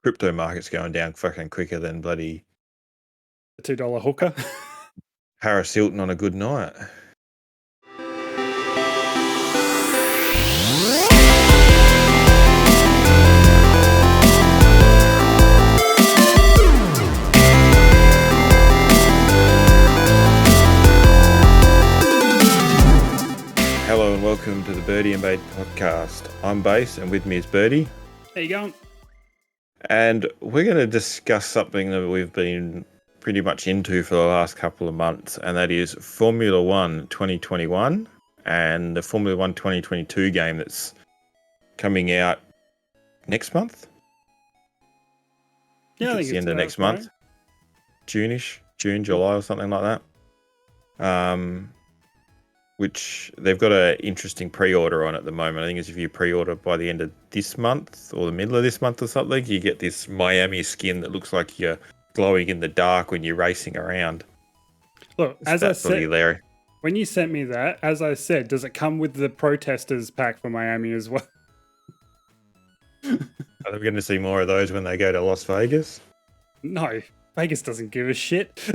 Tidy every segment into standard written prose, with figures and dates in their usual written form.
crypto market's going down fucking quicker than bloody The $2 hooker. Paris Hilton on a good night. Hello and welcome to the Birdy and Bass Podcast. I'm Bass and with me is Birdy. How you going? And we're going to discuss something that we've been pretty much into for the last couple of months, and that is Formula One 2021 and the Formula One 2022 game that's coming out next month. Yeah, I think it's the end of next month. June-ish, June, July or something like that. Which they've got an interesting pre-order on at the moment. I think it's if you pre-order by the end of this month or the middle of this month or something, you get this Miami skin that looks like you're glowing in the dark when you're racing around. Look, as I said, hilarious. When you sent me that, as I said, does it come with the protesters pack for Miami as well? Are we going to see more of those when they go to Las Vegas? No, Vegas doesn't give a shit.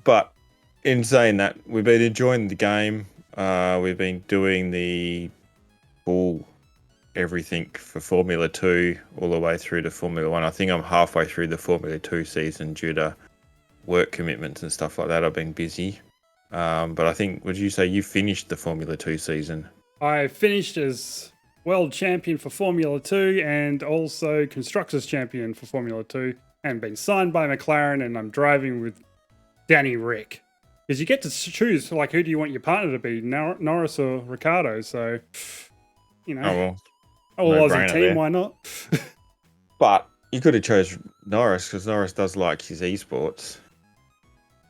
But in saying that, we've been enjoying the game. We've been doing the full everything for Formula 2 all the way through to Formula 1. I think I'm halfway through the Formula 2 season due to work commitments and stuff like that. I've been busy. But I think, would you say you finished the Formula 2 season? I finished as world champion for Formula 2 and also constructors champion for Formula 2 and been signed by McLaren, and I'm driving with Danny Rick. Because you get to choose, like, who do you want your partner to be, Norris or Ricciardo? So, you know, Aussie team, why not? But you could have chose Norris because Norris does like his esports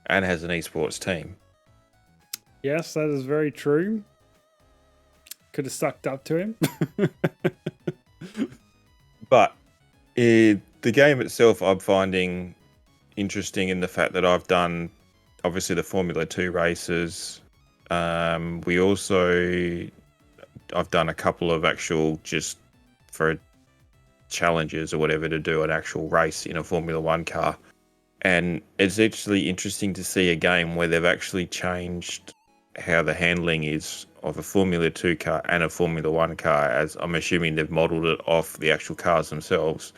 and has an esports team. Yes, that is very true. Could have sucked up to him. But the game itself, I'm finding interesting in the fact that I've done obviously the Formula 2 races. I've done a couple of actual just for challenges or whatever to do an actual race in a Formula 1 car. And it's actually interesting to see a game where they've actually changed how the handling is of a Formula 2 car and a Formula 1 car, as I'm assuming they've modeled it off the actual cars themselves.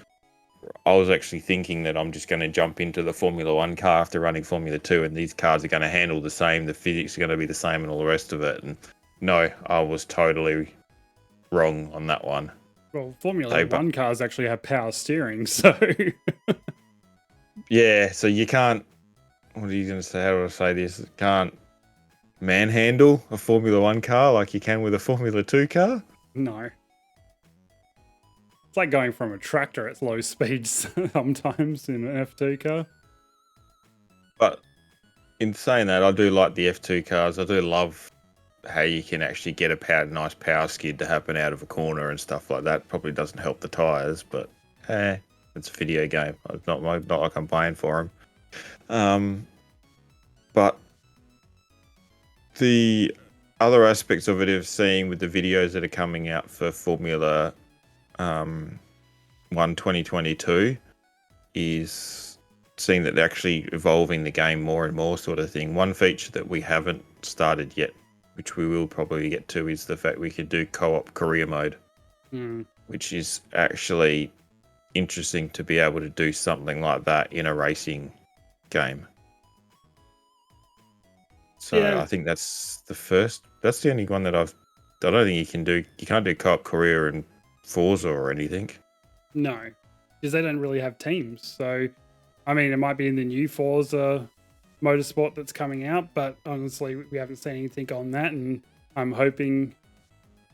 I was actually thinking that I'm just going to jump into the Formula 1 car after running Formula 2 and these cars are going to handle the same, the physics are going to be the same and all the rest of it. And no, I was totally wrong on that one. Well, Formula 1 cars actually have power steering, so... Yeah, so you can't... What are you going to say? How do I say this? Can't manhandle a Formula 1 car like you can with a Formula 2 car? No. It's like going from a tractor at low speeds sometimes in an F2 car. But in saying that, I do like the F2 cars. I do love how you can actually get a nice power skid to happen out of a corner and stuff like that. Probably doesn't help the tyres, but it's a video game. It's not like I'm paying for them. But the other aspects of it of seeing with the videos that are coming out for Formula 1 2022 is seeing that they're actually evolving the game more and more sort of thing. One feature that we haven't started yet, which we will probably get to, is the fact we could do co-op career mode, which is actually interesting to be able to do something like that in a racing game. So yeah. I think that's the only one that I don't think you can't do co-op career in Forza or anything. No, because they don't really have teams. So, I mean, it might be in the new Forza motorsport that's coming out, but honestly, we haven't seen anything on that. And I'm hoping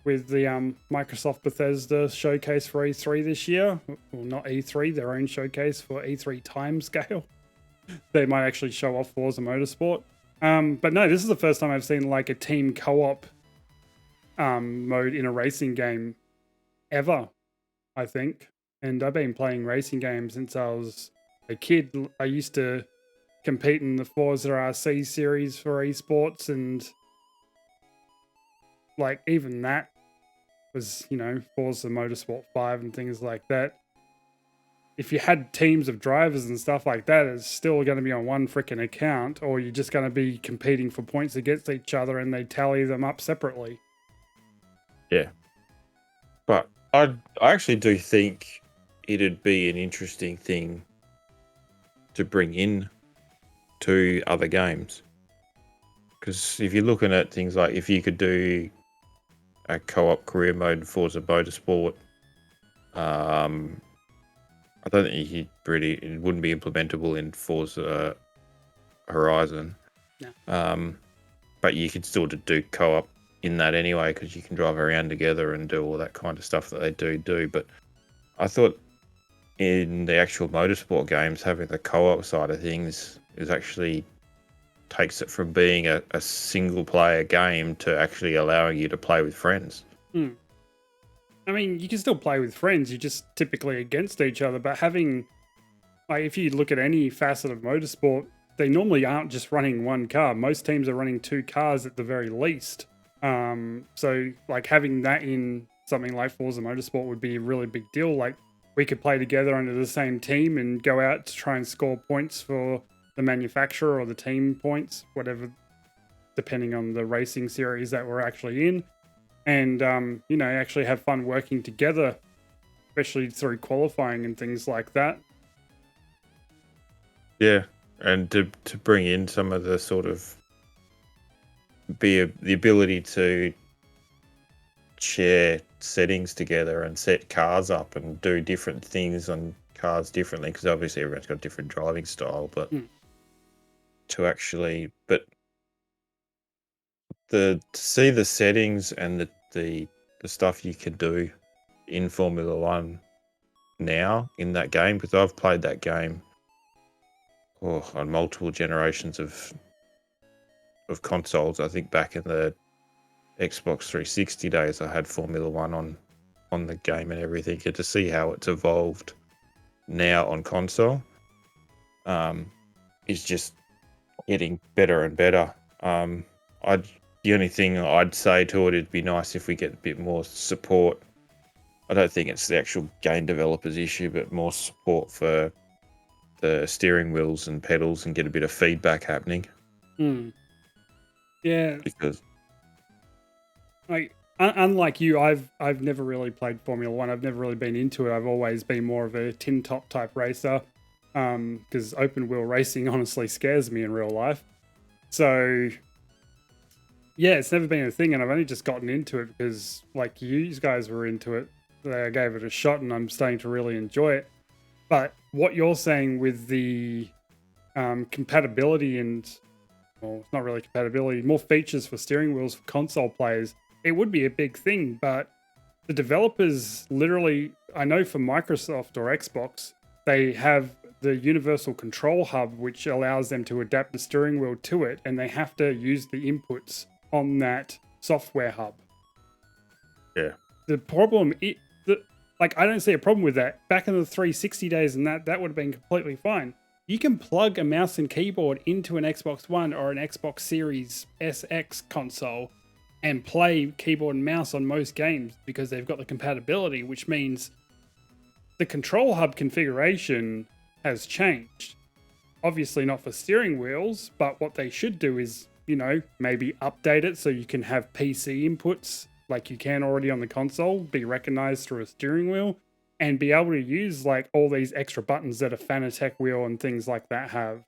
with the Microsoft Bethesda showcase for E3 this year, well, not E3, their own showcase for E3 timescale, they might actually show off Forza Motorsport. But no, this is the first time I've seen like a team co-op mode in a racing game ever, I think. And I've been playing racing games since I was a kid. I used to compete in the Forza RC series for esports, and like even that was, Forza Motorsport 5 and things like that. If you had teams of drivers and stuff like that, it's still going to be on one freaking account, or you're just going to be competing for points against each other and they tally them up separately. Yeah. But I actually do think it'd be an interesting thing to bring in to other games. Because if you're looking at things like if you could do a co-op career mode in Forza Motorsport, I don't think it wouldn't be implementable in Forza Horizon. No. But you could still do co-op in that anyway, because you can drive around together and do all that kind of stuff that they do. But I thought in the actual motorsport games, having the co-op side of things is actually takes it from being a single player game to actually allowing you to play with friends. I mean, you can still play with friends, you're just typically against each other, but having, like, if you look at any facet of motorsport, they normally aren't just running one car. Most teams are running 2 cars at the very least. So, like, having that in something like Forza Motorsport would be a really big deal. Like, we could play together under the same team and go out to try and score points for the manufacturer or the team points, whatever, depending on the racing series that we're actually in. And, actually have fun working together, especially through qualifying and things like that. Yeah, and to bring in some of the sort of the ability to share settings together and set cars up and do different things on cars differently, because obviously everyone's got a different driving style, but to see the settings and the stuff you can do in Formula One now in that game, because I've played that game on multiple generations of consoles. I think back in the Xbox 360 days, I had Formula One on the game and everything. And to see how it's evolved now on console is just getting better and better. The only thing I'd say to it, it'd be nice if we get a bit more support. I don't think it's the actual game developer's issue, but more support for the steering wheels and pedals and get a bit of feedback happening. Yeah. Because, like, unlike you, I've never really played Formula One. I've never really been into it. I've always been more of a tin top type racer, because open wheel racing honestly scares me in real life. So yeah, it's never been a thing, and I've only just gotten into it because, like, you guys were into it. I gave it a shot, and I'm starting to really enjoy it. But what you're saying with the compatibility and, well, it's not really compatibility, more features for steering wheels for console players, it would be a big thing. But the developers literally, I know for Microsoft or Xbox, they have the Universal Control Hub, which allows them to adapt the steering wheel to it, and they have to use the inputs on that software hub. Yeah. The problem, I don't see a problem with that. Back in the 360 days and that would have been completely fine. You can plug a mouse and keyboard into an Xbox One or an Xbox Series SX console and play keyboard and mouse on most games because they've got the compatibility, which means the control hub configuration has changed. Obviously not for steering wheels, but what they should do is, maybe update it so you can have PC inputs like you can already on the console, be recognized through a steering wheel, and be able to use like all these extra buttons that a Fanatec wheel and things like that have.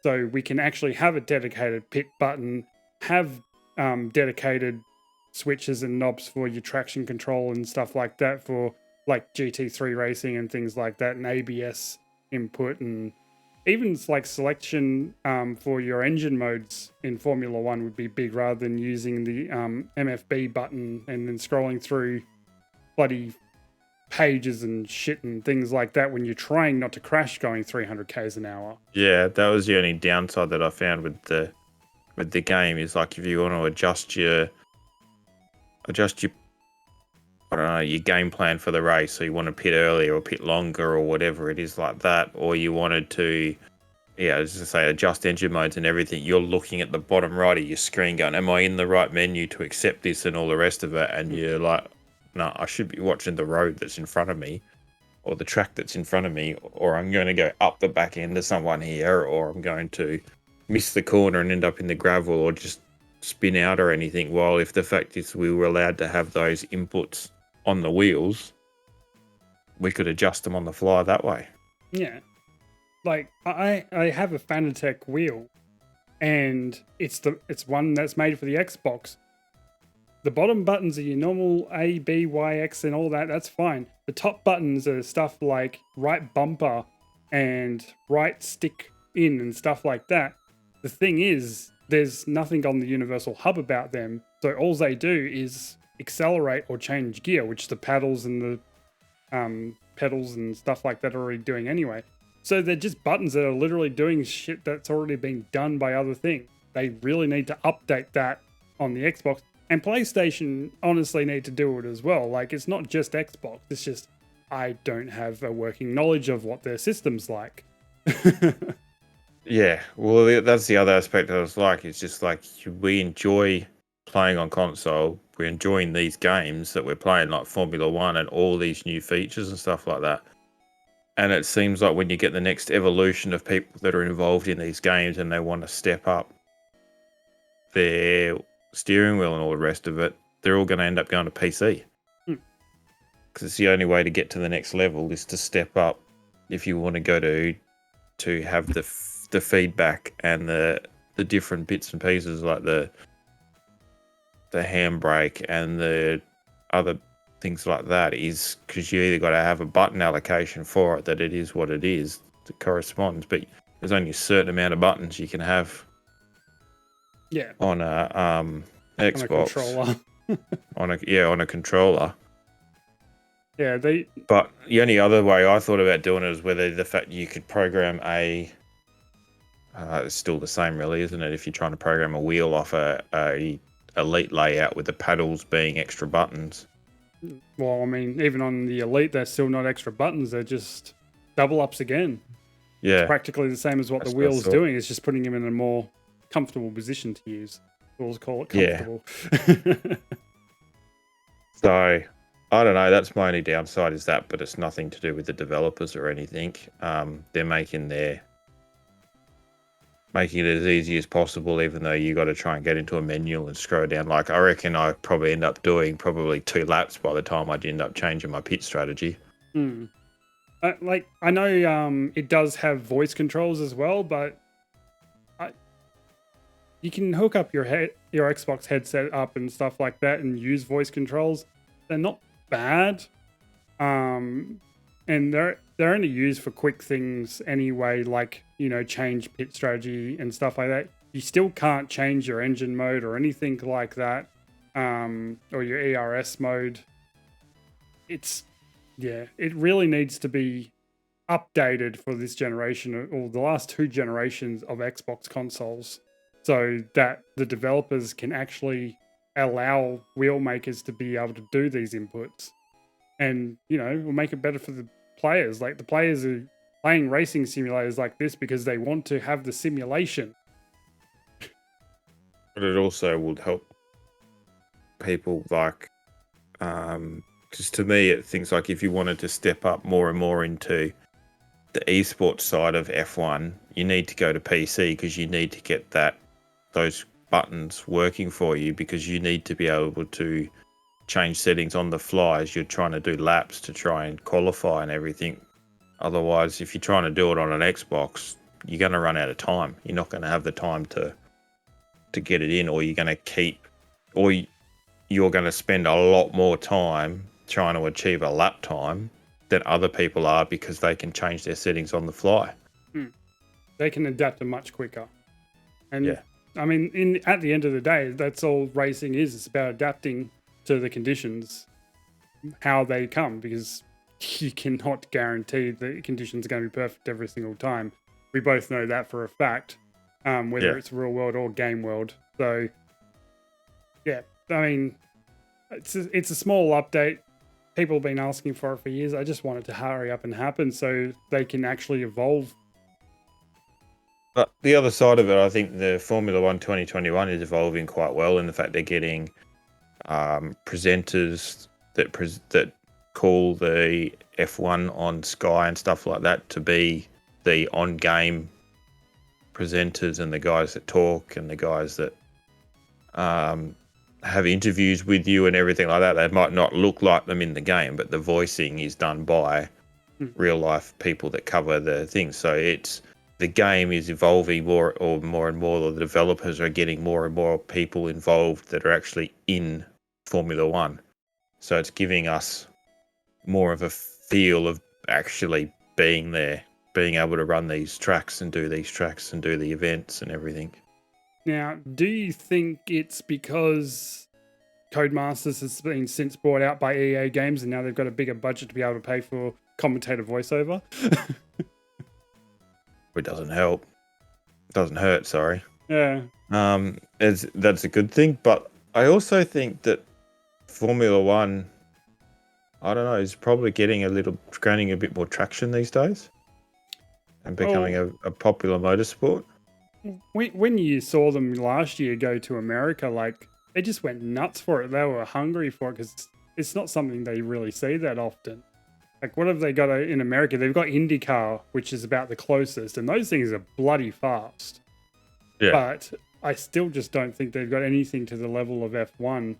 So we can actually have a dedicated pit button, have dedicated switches and knobs for your traction control and stuff like that for like GT3 racing and things like that, and ABS input, and even like selection for your engine modes in Formula One would be big, rather than using the MFB button and then scrolling through bloody pages and shit and things like that when you're trying not to crash going 300 k's an hour. Yeah, that was the only downside that I found with the game, is like if you want to adjust your I don't know, your game plan for the race, so you want to pit earlier or pit longer or whatever it is like that, or you wanted to, as I say, adjust engine modes and everything, you're looking at the bottom right of your screen going, am I in the right menu to accept this and all the rest of it? And you're like, no, I should be watching the road that's in front of me, or the track that's in front of me, or I'm going to go up the back end of someone here, or I'm going to miss the corner and end up in the gravel, or just spin out or anything. While if the fact is we were allowed to have those inputs on the wheels, we could adjust them on the fly that way. Yeah. Like I have a Fanatec wheel, and it's one that's made for the Xbox. The bottom buttons are your normal A, B, Y, X, and all that. That's fine. The top buttons are stuff like right bumper and right stick in and stuff like that. The thing is, there's nothing on the Universal Hub about them. So all they do is accelerate or change gear, which the paddles and the pedals and stuff like that are already doing anyway. So they're just buttons that are literally doing shit that's already been done by other things. They really need to update that on the Xbox. And PlayStation honestly need to do it as well. Like, it's not just Xbox. It's just I don't have a working knowledge of what their system's like. Yeah, well, that's the other aspect I was like. It's just like we enjoy playing on console. We're enjoying these games that we're playing, like Formula One and all these new features and stuff like that. And it seems like when you get the next evolution of people that are involved in these games and they want to step up their steering wheel and all the rest of it, they're all going to end up going to PC. Because it's the only way to get to the next level is to step up if you want to go to have the feedback and the different bits and pieces like the handbrake and the other things like that, is because you either got to have a button allocation for it that it is what it is that corresponds, but there's only a certain amount of buttons you can have on a Xbox, on a controller. Yeah, But the only other way I thought about doing it is whether the fact you could program it's still the same really, isn't it? If you're trying to program a wheel off a Elite layout with the paddles being extra buttons. Well, I mean, even on the Elite, they're still not extra buttons. They're just double ups again. Yeah. It's practically the same as what the wheel's doing. It's just putting him in a more comfortable position to use. We'll call it comfortable. Yeah. So, I don't know. That's my only downside is that, but it's nothing to do with the developers or anything. They're making it as easy as possible, even though you got to try and get into a menu and scroll down. Like, I reckon I probably end up doing 2 laps by the time I'd end up changing my pit strategy. I know it does have voice controls as well, but you can hook up your Xbox headset up and stuff like that and use voice controls. They're not bad, and they're only used for quick things anyway, like, you know, change pit strategy and stuff like that. You still can't change your engine mode or anything like that, or your ERS mode. It really needs to be updated for this generation or the last 2 generations of Xbox consoles, so that the developers can actually allow wheel makers to be able to do these inputs, and, you know, will make it better for the players. Like, the players are playing racing simulators like this because they want to have the simulation. But it also would help people, like, because to me, it things like if you wanted to step up more and more into the esports side of F1, you need to go to PC because you need to get those buttons working for you, because you need to be able to change settings on the fly as you're trying to do laps to try and qualify and everything. Otherwise, if you're trying to do it on an Xbox, you're going to run out of time. You're not going to have the time to get it in, or you're going to spend a lot more time trying to achieve a lap time than other people are, because they can change their settings on the fly. They can adapt them much quicker. And I mean, at the end of the day, that's all racing is. It's about adapting to the conditions, how they come, because you cannot guarantee the conditions are going to be perfect every single time. We both know that for a fact, whether it's real world or game world. So, yeah, I mean, it's a small update. People have been asking for it for years. I just want it to hurry up and happen so they can actually evolve. But the other side of it, I think the Formula 1 2021 is evolving quite well in the fact they're getting presenters that call the F1 on Sky and stuff like that to be the on-game presenters and the guys that talk and the guys that have interviews with you and everything like that. They might not look like them in the game, but the voicing is done by real life people that cover the things. So the game is evolving more and more. The developers are getting more and more people involved that are actually in Formula One. So it's giving us more of a feel of actually being there, being able to run these tracks and do these tracks and do the events and everything. Now, do you think it's because Codemasters has been since brought out by EA Games and now they've got a bigger budget to be able to pay for commentator voiceover? It doesn't help. It doesn't hurt, sorry. Yeah. That's a good thing, but I also think that Formula One, I don't know, is probably gaining a bit more traction these days and becoming a popular motorsport. When you saw them last year go to America, like, they just went nuts for it. They were hungry for it because it's not something they really see that often. Like, what have they got in America? They've got IndyCar, which is about the closest, and those things are bloody fast. Yeah. But I still just don't think they've got anything to the level of F1.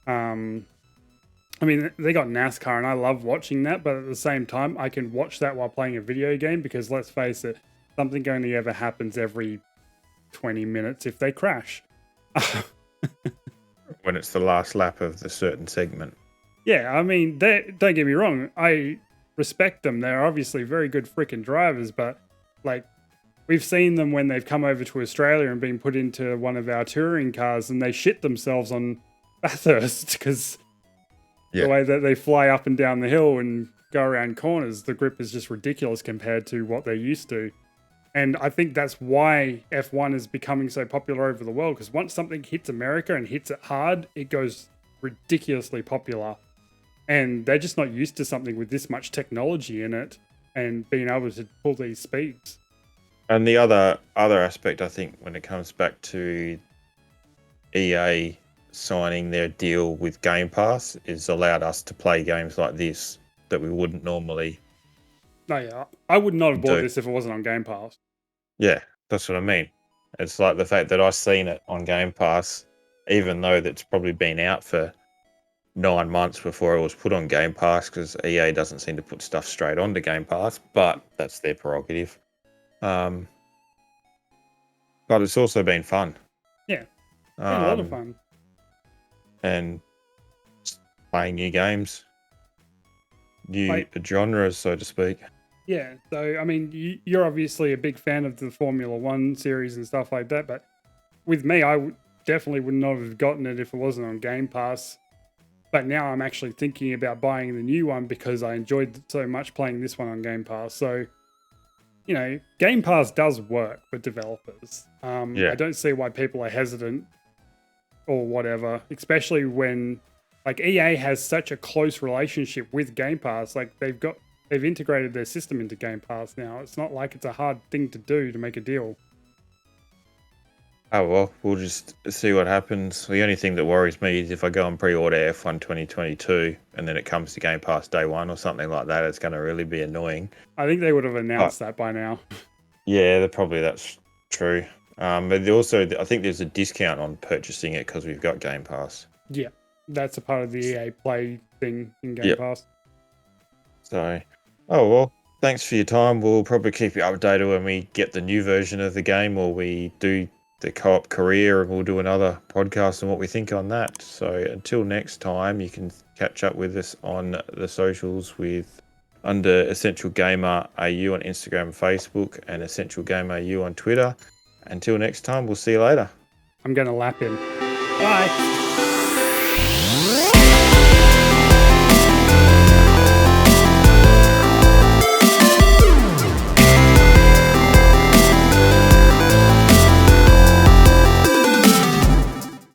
I mean, they got NASCAR, and I love watching that, but at the same time, I can watch that while playing a video game because, let's face it, something only ever happens every 20 minutes if they crash. When it's the last lap of the certain segment. Yeah, I mean, don't get me wrong. I respect them. They're obviously very good freaking drivers, but like, we've seen them when they've come over to Australia and been put into one of our touring cars and they shit themselves on Bathurst because the way that they fly up and down the hill and go around corners, the grip is just ridiculous compared to what they're used to. And I think that's why F1 is becoming so popular over the world, because once something hits America and hits it hard, it goes ridiculously popular. And they're just not used to something with this much technology in it and being able to pull these speeds. And the other aspect, I think, when it comes back to EA signing their deal with Game Pass, is allowed us to play games like this that we wouldn't normally. No, yeah. I would not have bought this if it wasn't on Game Pass. Yeah, that's what I mean. It's like the fact that I've seen it on Game Pass, even though that's probably been out for 9 months before it was put on Game Pass, because EA doesn't seem to put stuff straight onto Game Pass, but that's their prerogative. But it's also been fun. Yeah, it's been a lot of fun. And playing new games, new genres, so to speak. Yeah, so, I mean, you're obviously a big fan of the Formula One series and stuff like that, but with me, I definitely would not have gotten it if it wasn't on Game Pass. But now I'm actually thinking about buying the new one because I enjoyed so much playing this one on Game Pass. So, you know, Game Pass does work for developers. I don't see why people are hesitant or whatever, especially when, like, EA has such a close relationship with Game Pass. Like, they've integrated their system into Game Pass now. It's not like it's a hard thing to do to make a deal. Oh, well, we'll just see what happens. The only thing that worries me is if I go and pre-order F1 2022 and then it comes to Game Pass day one or something like that, it's going to really be annoying. I think they would have announced that by now. Yeah, that's true. But also, I think there's a discount on purchasing it because we've got Game Pass. Yeah, that's a part of the EA Play thing in Game Pass. So, well, thanks for your time. We'll probably keep you updated when we get the new version of the game or we do the Coop Career, and we'll do another podcast on what we think on that. So until next time, you can catch up with us on the socials under Essential Gamer AU on Instagram and Facebook, and Essential Gamer AU on Twitter. Until next time, we'll see you later. I'm going to lap him. Bye.